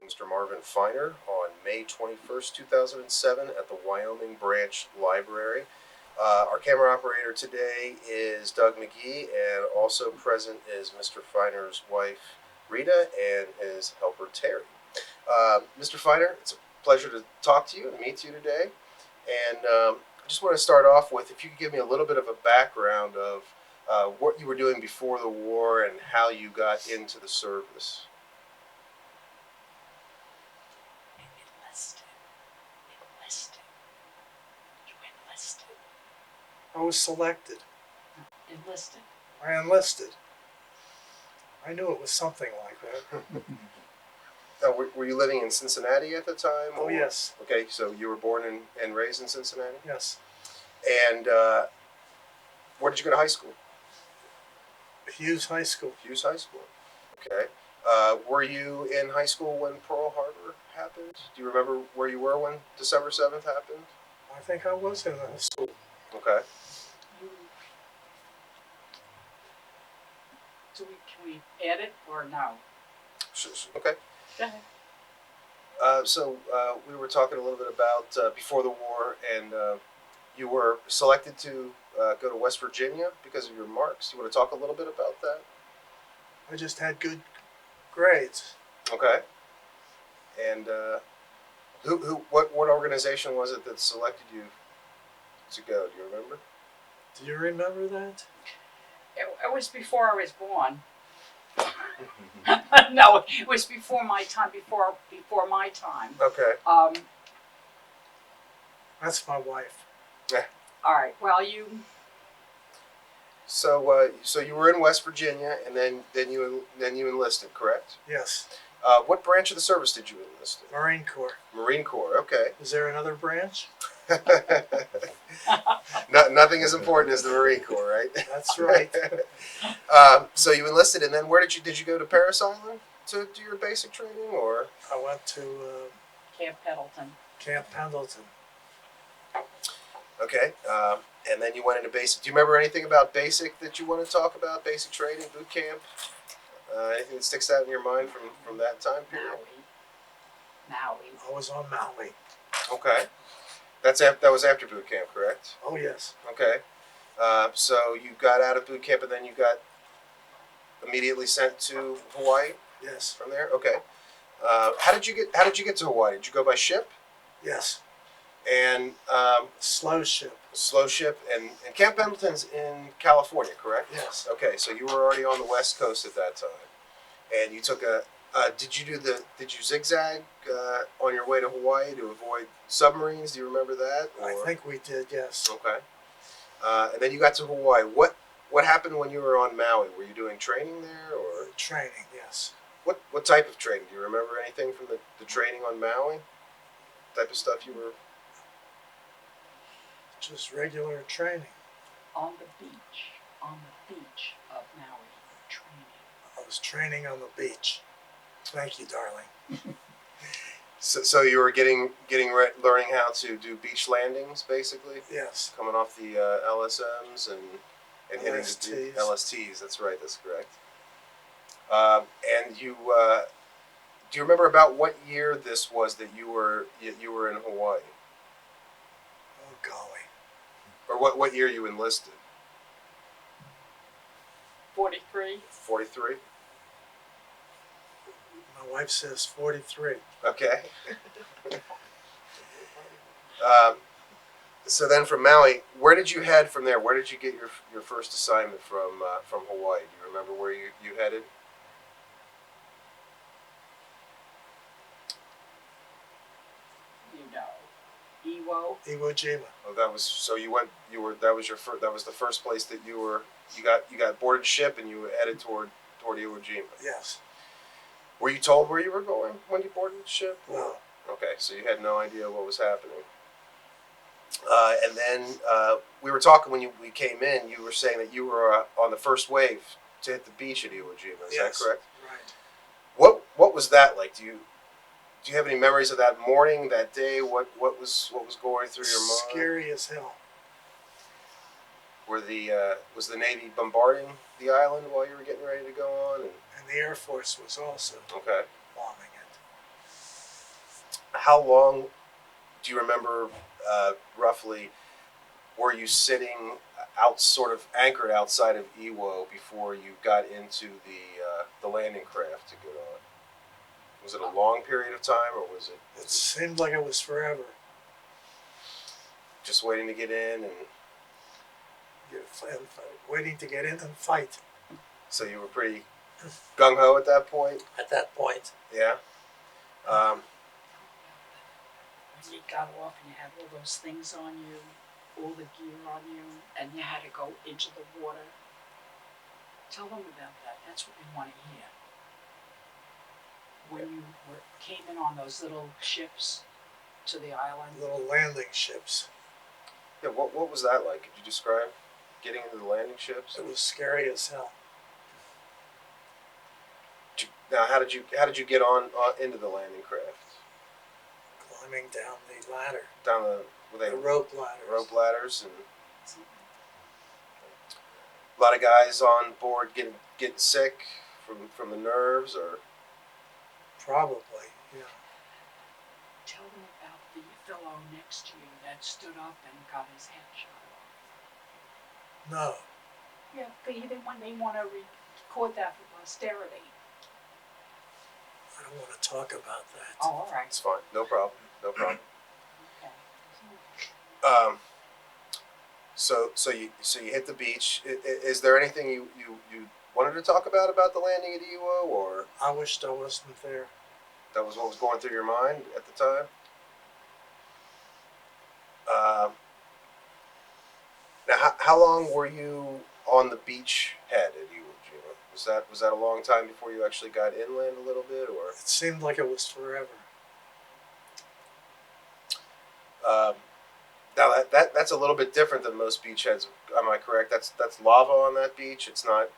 Mr. Marvin Feiner on May 21st, 2007 at the Wyoming Branch Library. Our camera operator today is Doug McGee, and also present is Mr. Feiner's wife, Rita, and his helper, Terry. Mr. Feiner, it's a pleasure to talk to you and meet you today. And I just want to start off with, if you could give me a little bit of a background of what you were doing before the war and how you got into the service. I was selected. Enlisted. I enlisted. I knew it was something like that. Now, were you living in Cincinnati at the time? Oh, yes. Okay, so you were born and raised in Cincinnati? Yes. And where did you go to high school? Hughes High School. Hughes High School. Okay. Were you in high school when Pearl Harbor happened? Do you remember where you were when December 7th happened? I think I was in high school. Okay. Can we add it or no? Okay. Go ahead. We were talking a little bit about before the war, and you were selected to go to West Virginia because of your marks. You want to talk a little bit about that? I just had good grades. Okay. And what organization was it that selected you to go? Do you remember? Do you remember that? It was before I was born. No, it was before my time. Before my time. Okay. That's my wife. All right. Well, So you were in West Virginia, and then you enlisted, correct? Yes. What branch of the service did you enlist in? Marine Corps. Marine Corps. Okay. Is there another branch? Nothing as important as the Marine Corps, right? That's right. So you enlisted, and then where did you go to Parris Island to do your basic training, or? I went to Camp Pendleton. Camp Pendleton. Okay. And then you went into basic. Do you remember anything about basic that you want to talk about? Basic training, boot camp? Anything that sticks out in your mind from that time period? Maui. I was on Maui. Okay. That was after boot camp, correct? Oh, yes. Okay. So you got out of boot camp, and then you got immediately sent to Hawaii Yes. from there. Okay. How did you get to Hawaii? Did you go by ship? Yes. And Slow ship. slow ship, and Camp Pendleton's in California, correct? Yes. Okay, so you were already on the West Coast at that time, and you took a. Did you zigzag on your way to Hawaii to avoid submarines? Do you remember that? I think we did. Yes. Okay. And then you got to Hawaii. What happened when you were on Maui? Were you doing training there, or Training. Yes. what type of training? Do you remember anything from the training on Maui? Type of stuff you were. Just regular training. On the beach of Maui, training. I was training on the beach. Thank you, darling. So you were learning how to do beach landings, basically, Yes. coming off the LSMs and hitting the LSTs. LSTs. That's right. That's correct. And you do you remember about what year this was that you were in Hawaii, Oh, golly. or what year you enlisted? 43. 43. My wife says 43. Okay. So then from Maui, where did you head from there? Where did you get your first assignment from Hawaii? Do you remember where you headed? Iwo. Jima. Oh, that was so you went. That was the first place that you got boarded ship and you headed toward Iwo Jima. Yes. Were you told where you were going when you boarded the ship? No. Okay, so you had no idea what was happening. And then we were talking when we came in. You were saying that you were on the first wave to hit the beach at Iwo Jima. Is Yes. that correct? Right. What was that like? Do you have any memories of that morning, that day? What was going through your mind? Scary as hell. Was the Navy bombarding the island while you were getting ready to go on? And the Air Force was also Okay. bombing it. how long do you remember roughly? Were you sitting out, sort of anchored outside of Iwo before you got into the landing craft to get on? Was it a long period of time, or was it It seemed like it was forever. just waiting to get in? And Waiting to get in and fight. so you were pretty gung ho at that point. At that point, Yeah. Um, When you got off and you had all those things on you, all the gear on you, and you had to go into the water. Tell them about that. That's what we want to hear. When you came in on those little ships to the island. little landing ships. yeah. What was that like? Could you describe getting into the landing ships? It was scary as hell. Now, how did you get on into the landing craft? Climbing down the ladder. Down were they The rope ladders. rope ladders, and a lot of guys on board getting sick from the nerves, or Probably, yeah. Tell them about the fellow next to you that stood up and got his head shot off. No, Yeah, they want to record that for posterity. I don't want to talk about that. Oh, all right. it's fine. No problem. No problem. Okay. So you hit the beach. Is there anything you wanted to talk about the landing at Iwo, or I wished I wasn't there. that was what was going through your mind at the time? Now, how long were you on the beach head at Iwo Jima? Was that a long time before you actually got inland a little bit, or? It seemed like it was forever. Now that's a little bit different than most beachheads. Am I correct? That's lava on that beach. It's not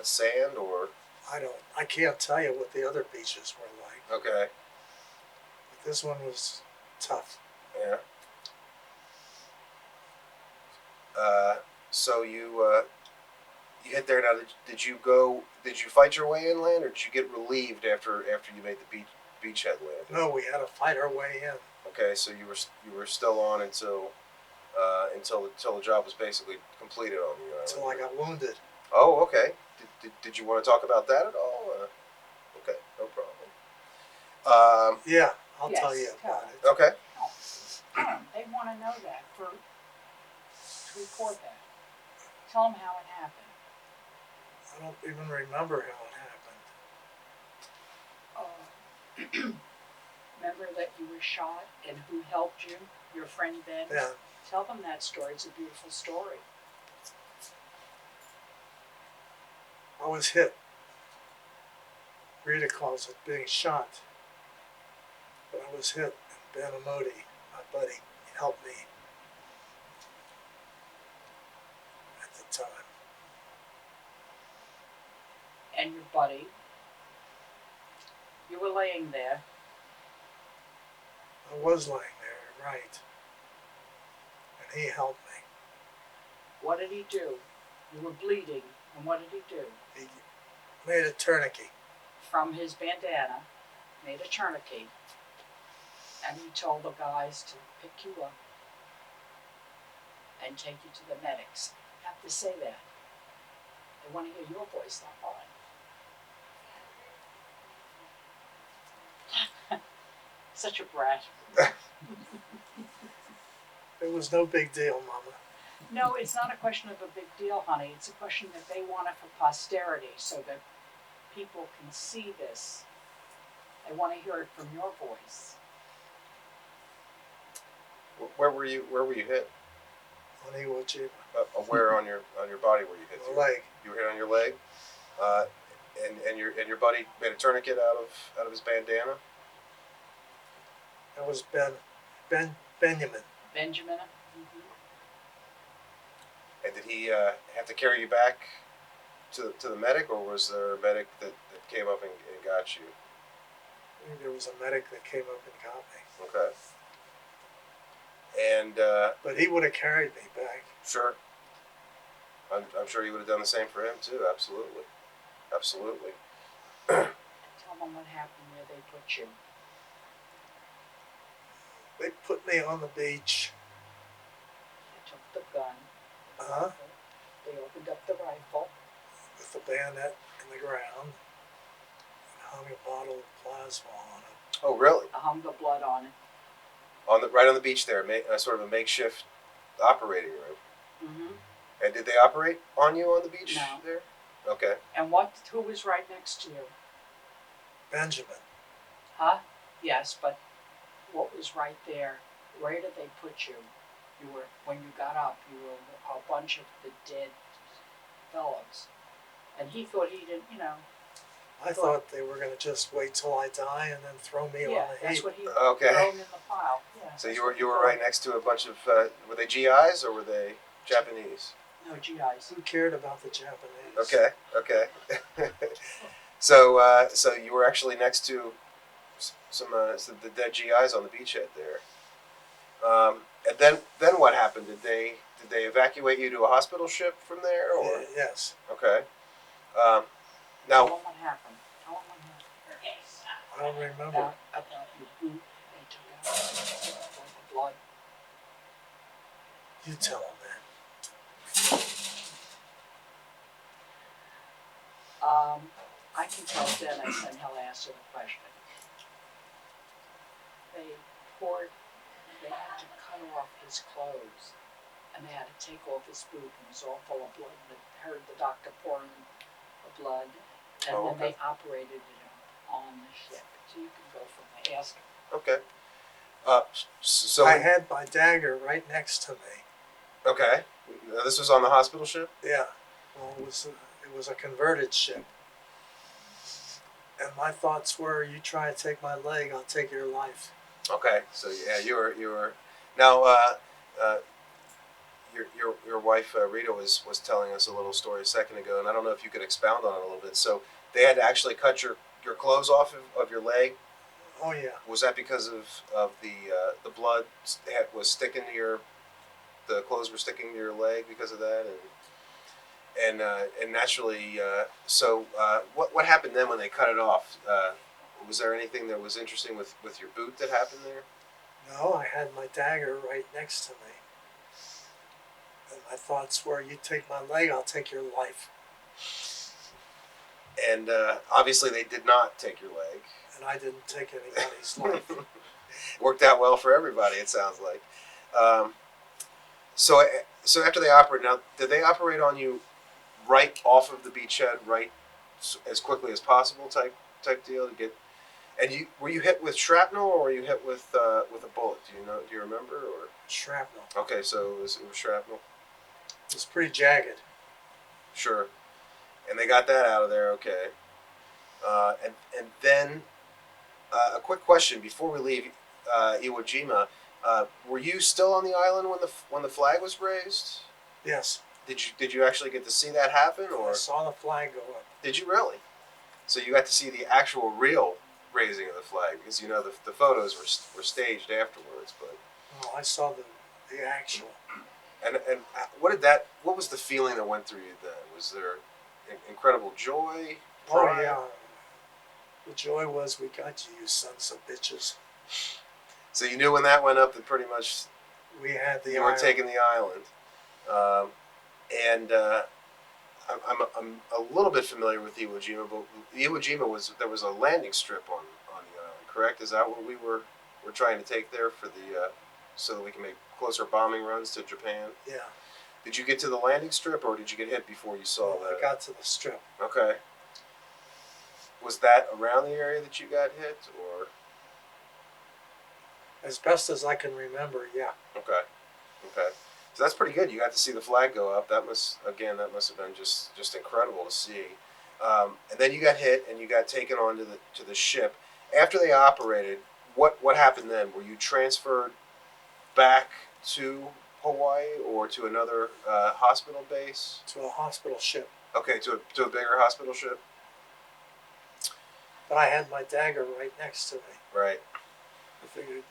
sand, or I can't tell you what the other beaches were like. okay. But this one was tough. Yeah. So you hit there. Now, did you fight your way inland, or did you get relieved after you made the beachhead land? No, we had to fight our way in. Okay, so you were still on until the job was basically completed on the island. Until I got wounded. Oh, okay. Did you want to talk about that at all? Okay, no problem. Yeah, I'll Yes, tell you tell about us. it. Okay. They want to know that to report that. Tell them how it happened. I don't even remember how it happened. Remember that you were shot and who helped you? Your friend Ben? Yeah, Tell them that story. It's a beautiful story. I was hit. Rita calls it being shot. But I was hit, and Ben Amodi, my buddy, helped me at the time. And your buddy, you were laying there. I was lying there, right. And he helped me. What did he do? You were bleeding. And what did he do? He made a tourniquet. From his bandana, made a tourniquet. And he told the guys to pick you up and take you to the medics. You have to say that. They want to hear your voice, not mine. Such a brat. It was no big deal, Mama. No, it's not a question of a big deal, honey. It's a question that they want it for posterity so that people can see this. They want to hear it from your voice. Where were you hit? On Iwo Jima. Where on your body were you hit? The leg. You were hit on your leg. And your buddy made a tourniquet out of his bandana. That was Benjamin. Benjamin? And did he have to carry you back to the medic, or was there a medic that came up and got you? I think there was a medic that came up and got me. Okay. And But he would have carried me back. sure, I'm sure you would have done the same for him too. Absolutely, absolutely. Tell them what happened where they put you. They put me on the beach. They took the gun. Uh-huh. They opened up the rifle. With the bayonet in the ground. And hung a bottle of plasma on it. Oh, really? Hung the blood on it. Right on the beach there, sort of a makeshift operating room. Mm-hmm. And did they operate on you on the beach No. there? Okay. And who was right next to you? Benjamin. Huh? Yes, but what was right there? Where did they put you? You were, when you got up, you were a bunch of the dead fellows. And he thought he didn't, I thought they were going to just wait till I die and then throw me yeah, on the that's heap. what he Okay. thrown in the pile. Yeah, So that's you were what he you were thought. right next to a bunch of were they GIs or were they Japanese? No GIs. Who cared about the Japanese? Okay. So you were actually next to some the dead GIs on the beachhead there. And then what happened? Did they evacuate you to a hospital ship from there or? Yes. Okay. Tell Now him what happened. Tell him what happened. I don't remember. About your boot they took out the blood. You tell them that. I can tell Dennis and he'll answer the question. They had to cut off his clothes and they had to take off his boot and it was all full of blood and they heard the doctor pouring the blood and then they operated him on the ship. So you can go from there. Ask him. okay. So I had my dagger right next to me. okay. Now, this was on the hospital ship. Yeah. Well, it was a converted ship. And my thoughts were, you try to take my leg, I'll take your life. Okay, so yeah, you were now. Your wife Rita was telling us a little story a second ago, and I don't know if you could expound on it a little bit. So they had to actually cut your clothes off of your leg. Oh yeah. Was that because of the blood was sticking to the clothes were sticking to your leg because of that, and naturally, what happened then when they cut it off? Was there anything that was interesting with your boot that happened there? No, I had my dagger right next to me. And my thoughts were, you take my leg, I'll take your life. And obviously they did not take your leg. And I didn't take anybody's life. Worked out well for everybody, it sounds like. So after they operated, now did they operate on you right off of the beachhead, right as quickly as possible type deal to get? And were you hit with shrapnel or were you hit with a bullet? Do you remember or? Shrapnel. Okay, so it was shrapnel. It was pretty jagged. Sure. And they got that out of there. Okay. And then a quick question before we leave Iwo Jima. Were you still on the island when the flag was raised? Yes. Did you actually get to see that happen, or I saw the flag go up. did you really? So you got to see the actual real raising of the flag because the photos were staged afterwards, but. Oh, I saw the actual. And what was the feeling that went through you then? Was there incredible joy? Pride? Oh yeah. The joy was, we got you sons of bitches. So you knew when that went up that pretty much We had the you were island. taking the island. And I'm a little bit familiar with Iwo Jima, but Iwo Jima there was a landing strip on the island, correct? Is that what we're trying to take there for the so that we can make closer bombing runs to Japan? Yeah. Did you get to the landing strip, or did you get hit before you saw that? I got to the strip. Okay. Was that around the area that you got hit, or? As best as I can remember, yeah. Okay. So that's pretty good. You got to see the flag go up. That must have been just incredible to see. And then you got hit, and you got taken onto the ship. After they operated, what happened then? Were you transferred back to Hawaii or to another hospital base? To a hospital ship. Okay, to a bigger hospital ship. But I had my dagger right next to me. Right. I figured,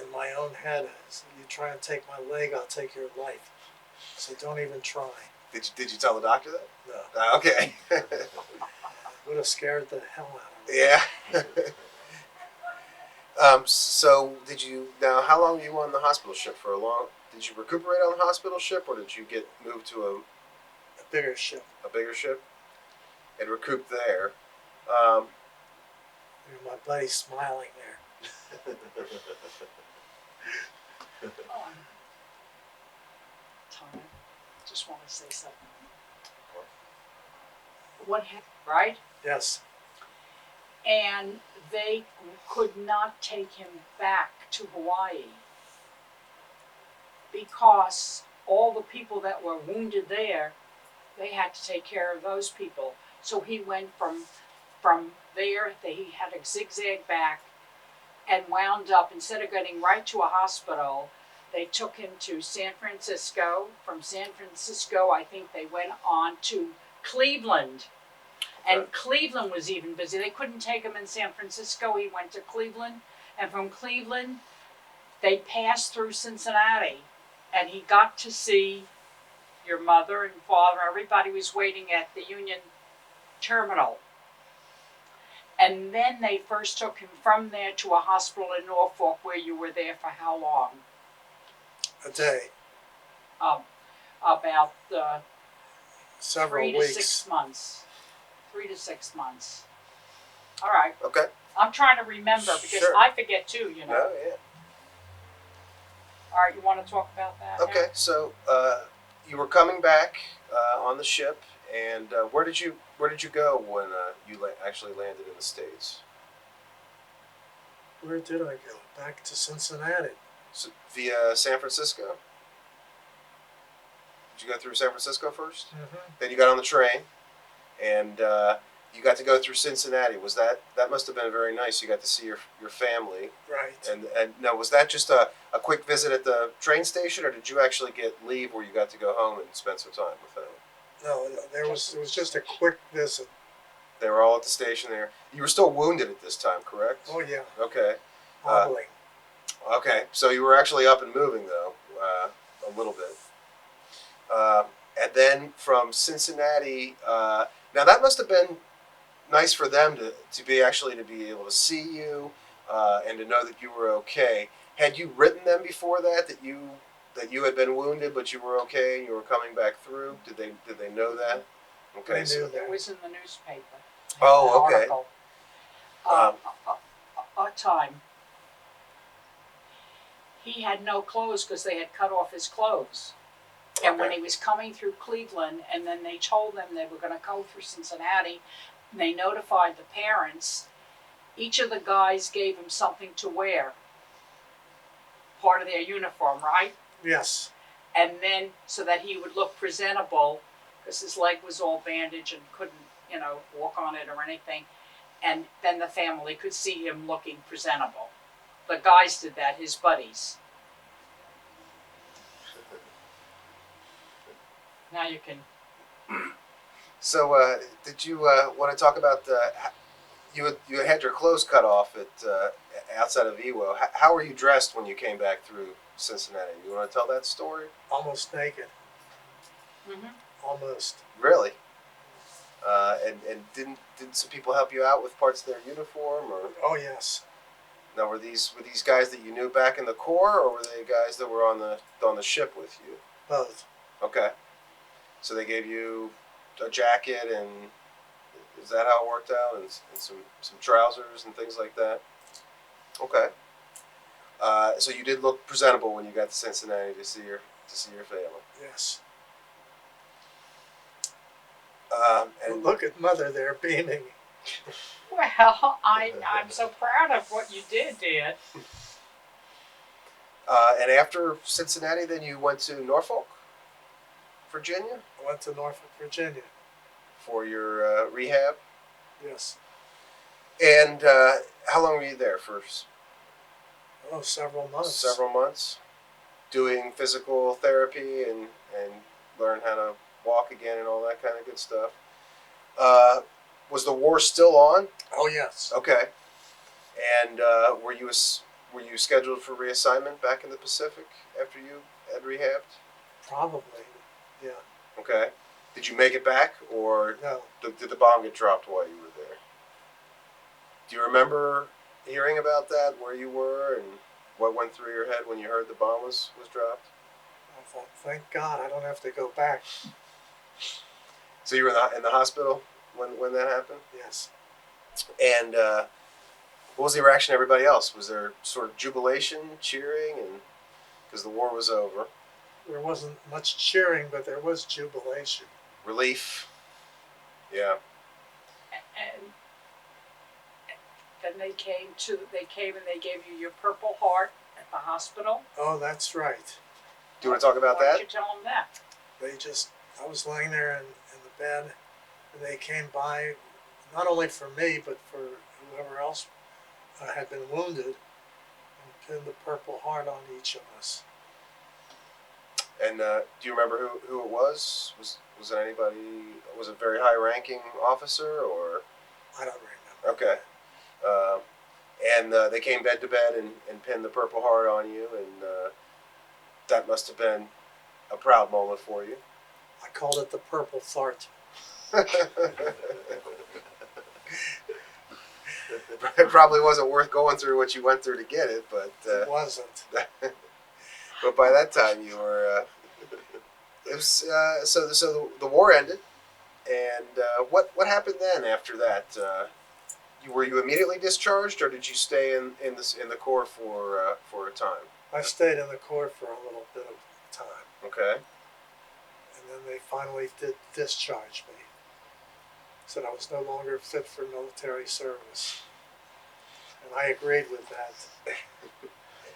in my own head, I said, you try and take my leg, I'll take your life. So don't even try. Did you tell the doctor that? No. Okay. Would have scared the hell out of me. Yeah. So did you now? How long were you on the hospital ship for? A long? Did you recuperate on the hospital ship, or did you get moved to A bigger ship. a bigger ship and recoup there? Um, My buddy's smiling there. Tom, just want to say something. What happened, right? Yes. And they could not take him back to Hawaii because all the people that were wounded there, they had to take care of those people. So he went from there, he had a zigzag back and wound up, instead of getting right to a hospital, they took him to San Francisco. From San Francisco, I think they went on to Cleveland. And Cleveland was even busy. They couldn't take him in San Francisco. He went to Cleveland. And from Cleveland, they passed through Cincinnati. And he got to see your mother and father. Everybody was waiting at the Union Terminal. And then they first took him from there to a hospital in Norfolk, where you were there for how long? A day. About Several 3 to weeks. 6 months. 3 to 6 months. All right. okay. I'm trying to remember because Sure. I forget too, you know. No, yeah. All right, you want to talk about that? Okay. now? So you were coming back on the ship, and where did you go when you actually landed in the States? Where did I go? Back to Cincinnati. So, via San Francisco. Did you go through San Francisco first? Mm-hmm. Then you got on the train, and you got to go through Cincinnati. Was that must have been very nice? You got to see your family. Right. And now, was that just a quick visit at the train station, or did you actually get leave where you got to go home and spend some time with them? No, it was just a quick visit. They were all at the station there. You were still wounded at this time, correct? Oh yeah. Okay. Hobbling. Okay. So you were actually up and moving, though, a little bit. And then from Cincinnati, now that must have been nice for them to be able to see you and to know that you were okay. Had you written them before that you had been wounded but you were okay and you were coming back through? Did they know that? Okay, They knew so that. It was in the newspaper. Oh, An okay. article. A time. He had no clothes because they had cut off his clothes. And when Okay. he was coming through Cleveland, and then they told them they were going to go through Cincinnati, and they notified the parents, each of the guys gave him something to wear, part of their uniform, right? Yes. And then so that he would look presentable, because his leg was all bandaged and couldn't, walk on it or anything. And then the family could see him looking presentable. The guys did that, his buddies. Now you can. So did you want to talk about you had your clothes cut off at outside of Iwo? How were you dressed when you came back through Cincinnati? You want to tell that story? Almost naked. Mm-hmm. Almost. Really? And didn't some people help you out with parts of their uniform, or Oh yes. now were these guys that you knew back in the Corps, or were they guys that were on the ship with you? Both. Okay, so they gave you a jacket, and is that how it worked out, and some trousers and things like that? Okay, so you did look presentable when you got to Cincinnati to see your family. Yes. And Look at Mother there beaming. Well, I'm so proud of what you did, Dad. and after Cincinnati, then you went to Norfolk, Virginia, I went to Norfolk, Virginia. for your rehab. Yes. And how long were you there for? Oh, several months. Several months, doing physical therapy and learn how to walk again and all that kind of good stuff. Was the war still on? Oh yes. Okay. And were you scheduled for reassignment back in the Pacific after you had rehabbed? Probably. Yeah. Okay. Did you make it back, or No. did the bomb get dropped while you were there? Do you remember hearing about that, where you were, and what went through your head when you heard the bomb was dropped? I thought, thank God I don't have to go back. So you were in the hospital when that happened? Yes. And what was the reaction of everybody else? Was there sort of jubilation, cheering, and because the war was over? There wasn't much cheering, but there was jubilation. Relief. Yeah. And then they came and they gave you your Purple Heart at the hospital. Oh, that's right. Do you want to talk about Why that? did you tell them that? I was laying there in the bed, and they came by, not only for me, but for whoever else had been wounded, and pinned the Purple Heart on each of us. And do you remember who it was? Was it anybody? Was it a very high-ranking officer or? I don't remember. Okay. And they came bed to bed and pinned the Purple Heart on you, and that must have been a proud moment for you. I called it the Purple Fart. It probably wasn't worth going through what you went through to get it, but It wasn't. but by that time you were. It was so the war ended, and what happened then after that? Were you immediately discharged, or did you stay in the Corps for a time? I stayed in the Corps for a little bit of time, Okay. and then they finally did discharge me. Said I was no longer fit for military service, and I agreed with that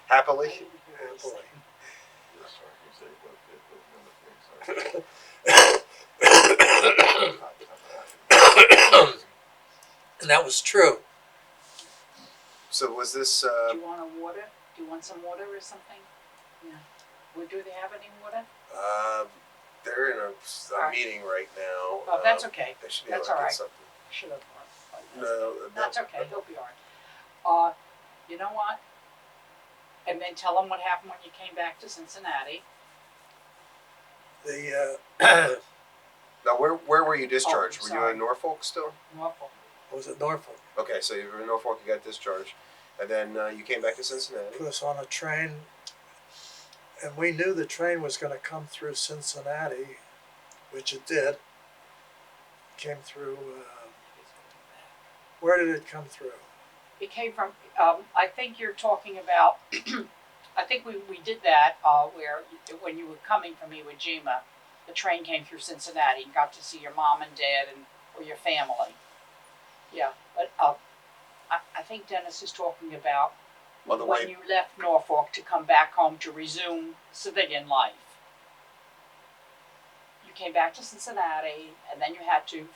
Happily. happily. And that was true. So was this? Do you want a water? Do you want some water or something? Yeah. Well, do they have any water? They're in a Alright. meeting right now. Oh, that's okay. They should be That's able to all get right. something. Should have. No, That's no. okay. He'll be all right. You know what? And then tell them what happened when you came back to Cincinnati. The Now, where were you discharged? Oh, Were you sorry. in Norfolk still? Norfolk. I was at Norfolk. Okay, so you were in Norfolk. You got discharged, and then you came back to Cincinnati. Put us on a train, and we knew the train was going to come through Cincinnati, which it did. Came through. Where did it come through? It came from. I think you're talking about. I think we did that where when you were coming from me with Jima, the train came through Cincinnati and got to see your mom and dad or your family. Yeah, but I think Dennis is talking about On the when way. you left Norfolk to come back home to resume civilian life. You came back to Cincinnati, and then you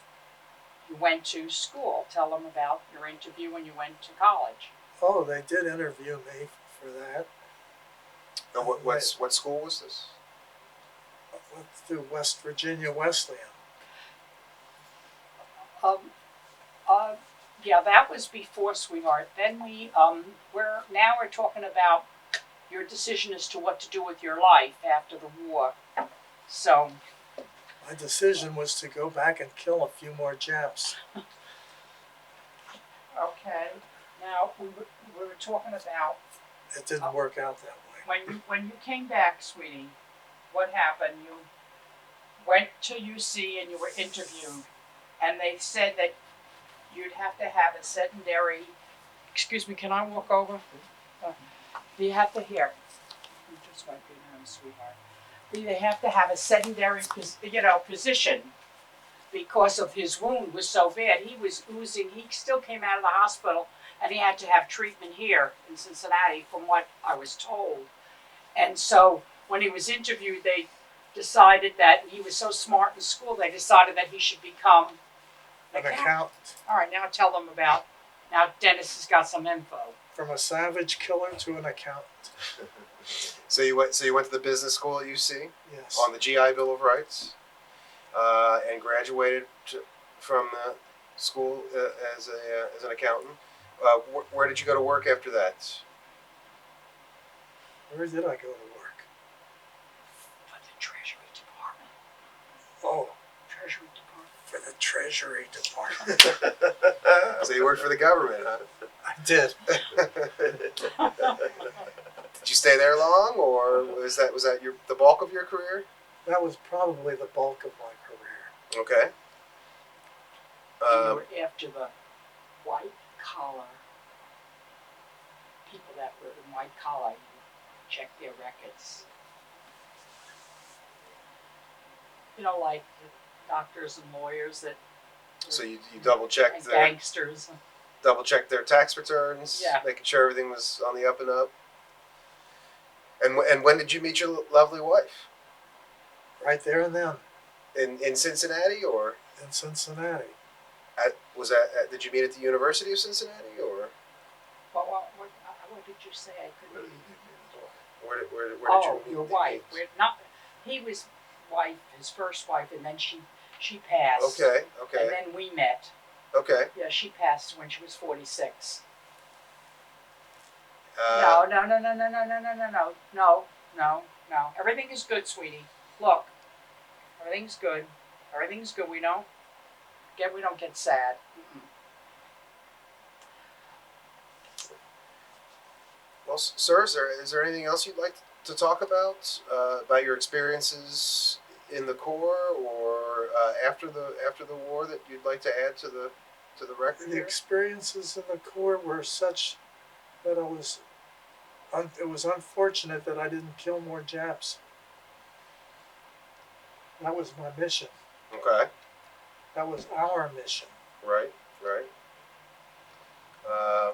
went to school. Tell them about your interview when you went to college. Oh, they did interview me for that. And what school was this? I went through West Virginia Wesleyan. Yeah, that was before Sweetheart. Then we're talking about your decision as to what to do with your life after the war. So, My decision was to go back and kill a few more Japs. okay. Now we were talking about It didn't work out that way. when you came back, sweetie. What happened? You went to UC and you were interviewed, and they said that you'd have to have a sedentary. Excuse me, can I walk over? You have to hear. I'm just wiping your nose, sweetheart. They have to have a sedentary, position because of his wound was so bad. He was oozing. He still came out of the hospital, and he had to have treatment here in Cincinnati, from what I was told. And so when he was interviewed, they decided that he was so smart in school. They decided that he should become An accountant. All right, now tell them about. Now Dennis has got some info. From a savage killer to an accountant. So you went to the business school at UC Yes. on the GI Bill of Rights, and graduated from school as an accountant. Where did you go to work after that? Where did I go to work? For the Treasury Department. Oh, Treasury Department. for the Treasury Department. So you worked for the government, huh? I did. Did you stay there long, or was that the bulk of your career? That was probably the bulk of my career. Okay. You were after the white collar people that were in white collar. You check their records. You know, like the doctors and lawyers that. So you double checked And their gangsters. tax returns, Yeah. making sure everything was on the up and up. And when did you meet your lovely wife? Right there and then In Cincinnati, or in Cincinnati. did you meet at the University of Cincinnati, or What did you say? I couldn't. where did you Oh, meet? your wife. We're not. He was his first wife, and then she passed. Okay. And then we met. Okay. Yeah, she passed when she was 46. Uh, No. Everything is good, sweetie. Look, everything's good. Everything's good. We don't get sad. Mm-mm. Well, sir, is there anything else you'd like to talk about your experiences in the Corps, or after the war, that you'd like to add to the record The here? experiences in the Corps were such that it was unfortunate that I didn't kill more Japs. That was my mission. Okay. That was our mission. Right. Uh,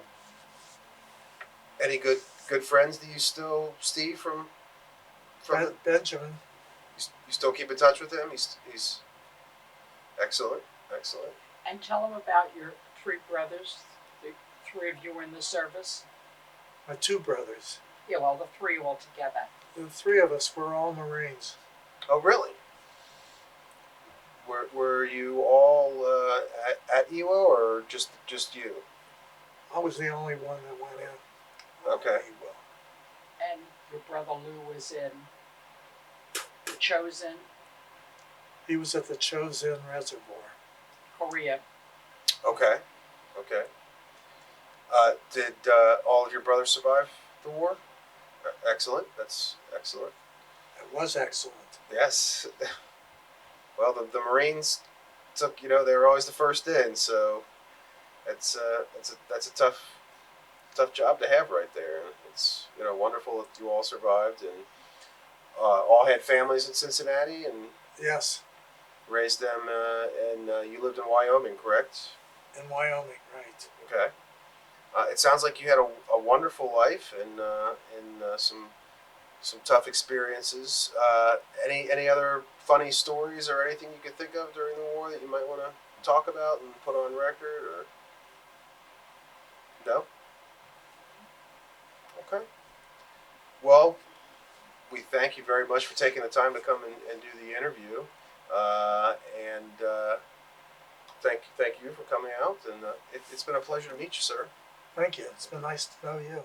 any good friends that you still, Steve, from Benjamin. you still keep in touch with him? He's excellent. And tell them about your three brothers. The three of you were in the service. My two brothers. Yeah, well, the three all together. The three of us were all Marines. Oh, really? Were you all at EWO, or just you? I was the only one that went in. Okay. Well, And your brother Lou was in the Chosen, he was at the Chosin Reservoir. Korea. Okay. Did all of your brothers survive the war? Excellent. That's excellent. It was excellent. Yes. Well, the Marines took. They were always the first in, so that's a tough job to have right there. It's wonderful that you all survived, and all had families in Cincinnati, and Yes, raised them. And you lived in Wyoming, correct? in Wyoming, right. Okay. It sounds like you had a wonderful life, and some tough experiences. Any other funny stories or anything you could think of during the war that you might want to talk about and put on record, or no? Okay. Well, we thank you very much for taking the time to come and do the interview, and thank you for coming out. And it's been a pleasure to meet you, sir. Thank you. It's been nice to know you.